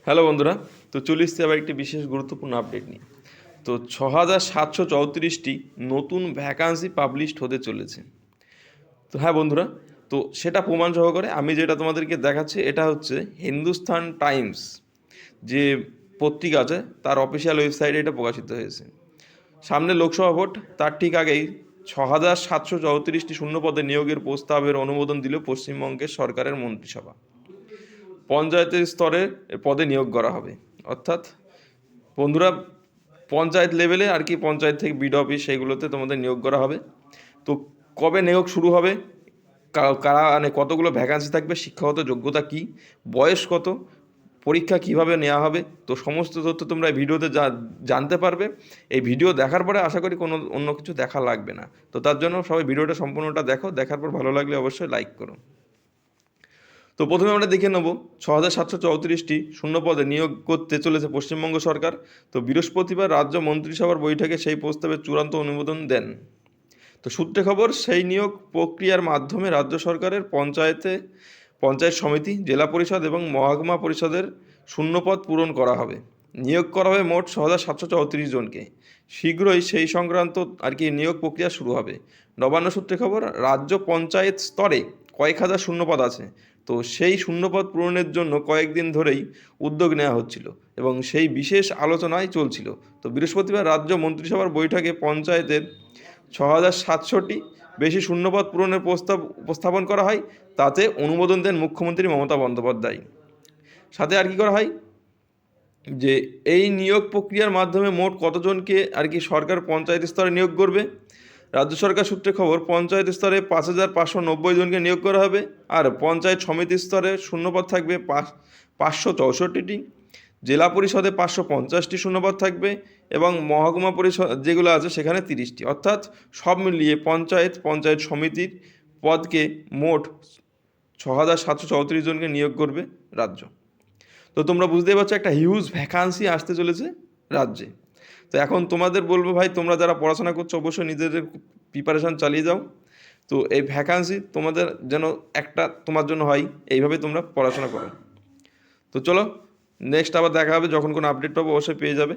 Hello বন্ধুরা, তো চলে এসছি আবার একটি বিশেষ গুরুত্বপূর্ণ আপডেট নিয়ে। তো 6,734টি নতুন ভ্যাকান্সি পাবলিশড হতে চলেছে। তো হ্যাঁ বন্ধুরা, তো সেটা প্রমাণ সহকারে আমি যেটা তোমাদেরকে দেখাচ্ছি, এটা হচ্ছে হিন্দুস্তান টাইমস যে পত্রিকা আছে তার অফিসিয়াল ওয়েবসাইটে এটা প্রকাশিত হয়েছে। সামনে লোকসভা ভোট, তার ঠিক আগেই 6,734টি শূন্যপদে নিয়োগের প্রস্তাবের অনুমোদন দিল পশ্চিমবঙ্গের সরকারের মন্ত্রিসভা। পঞ্চায়েতের স্তরে পদে নিয়োগ করা হবে, অর্থাৎ বন্ধুরা পঞ্চায়েত লেভেলে আর কি, পঞ্চায়েত থেকে বিড অফিস সেগুলোতে তোমাদের নিয়োগ করা হবে। তো কবে নিয়োগ শুরু হবে, কারা মানে কতগুলো ভ্যাকান্সি থাকবে, শিক্ষাগত যোগ্যতা কী, বয়স কত, পরীক্ষা কিভাবে নেওয়া হবে, তো সমস্ত তথ্য তোমরা এই ভিডিওতে জানতে পারবে। এই ভিডিও দেখার পরে আশা করি কোনো অন্য কিছু দেখা লাগবে না। তো তার জন্য সবাই ভিডিওটা সম্পূর্ণটা দেখো, দেখার পর ভালো লাগলে অবশ্যই লাইক করো। তো প্রথমে আমরা দেখে নেব 6,734টি শূন্যপদে নিয়োগ করতে চলেছে পশ্চিমবঙ্গ সরকার। তো বৃহস্পতিবার রাজ্য মন্ত্রিসভার বৈঠকে সেই প্রস্তাবের চূড়ান্ত অনুমোদন দেন। তো সূত্রে খবর, সেই নিয়োগ প্রক্রিয়ার মাধ্যমে রাজ্য সরকারের পঞ্চায়েত সমিতি, জেলা পরিষদ এবং মহকুমা পরিষদের শূন্যপদ পূরণ করা হবে। নিয়োগ করা হবে মোট 6,734 জনকে। শীঘ্রই সেই সংক্রান্ত আর কি নিয়োগ প্রক্রিয়া শুরু হবে। নবান্ন সূত্রে খবর, রাজ্য পঞ্চায়েত স্তরে কয়েক হাজার শূন্যপদ আছে। তো সেই শূন্যপদ পূরণের জন্য কয়েকদিন ধরেই উদ্যোগ নেওয়া হচ্ছিল এবং সেই বিশেষ আলোচনায় চলছিল। তো বৃহস্পতিবার রাজ্য মন্ত্রিসভার বৈঠকে পঞ্চায়েতের 6,700টি বেশি শূন্যপদ পূরণের প্রস্তাব উপস্থাপন করা হয়। তাতে অনুমোদন দেন মুখ্যমন্ত্রী মমতা বন্দ্যোপাধ্যায়। সাথে আর কি করা হয়, যে এই নিয়োগ প্রক্রিয়ার মাধ্যমে মোট কতজনকে আর কি সরকার পঞ্চায়েত স্তরে নিয়োগ করবে। রাজ্য সরকার সূত্রে খবর, পঞ্চায়েত স্তরে 5,590 জনকে নিয়োগ করা হবে। আর পঞ্চায়েত সমিতি স্তরে শূন্যপদ থাকবে 564টি, জেলা পরিষদে 550টি শূন্যপদ থাকবে এবং মহকুমা পরিষদ যেগুলো আছে সেখানে 30টি। অর্থাৎ সব মিলিয়ে পঞ্চায়েত সমিতির পদকে মোট 6,734 জনকে নিয়োগ করবে রাজ্য। তো তোমরা বুঝতেই পারছো একটা হিউজ ভ্যাকান্সি আসতে চলেছে রাজ্যে। তো এখন তোমাদের বলবো ভাই, তোমরা যারা পড়াশোনা করছো অবশ্যই নিজেদের প্রিপারেশান চালিয়ে যাও। তো এই ভ্যাকান্সি তোমাদের যেন একটা তোমার জন্য হয়, এইভাবে তোমরা পড়াশোনা করো। তো চলো, নেক্সট আবার দেখা হবে, যখন কোনো আপডেট পাবো অবশ্যই পেয়ে যাবে।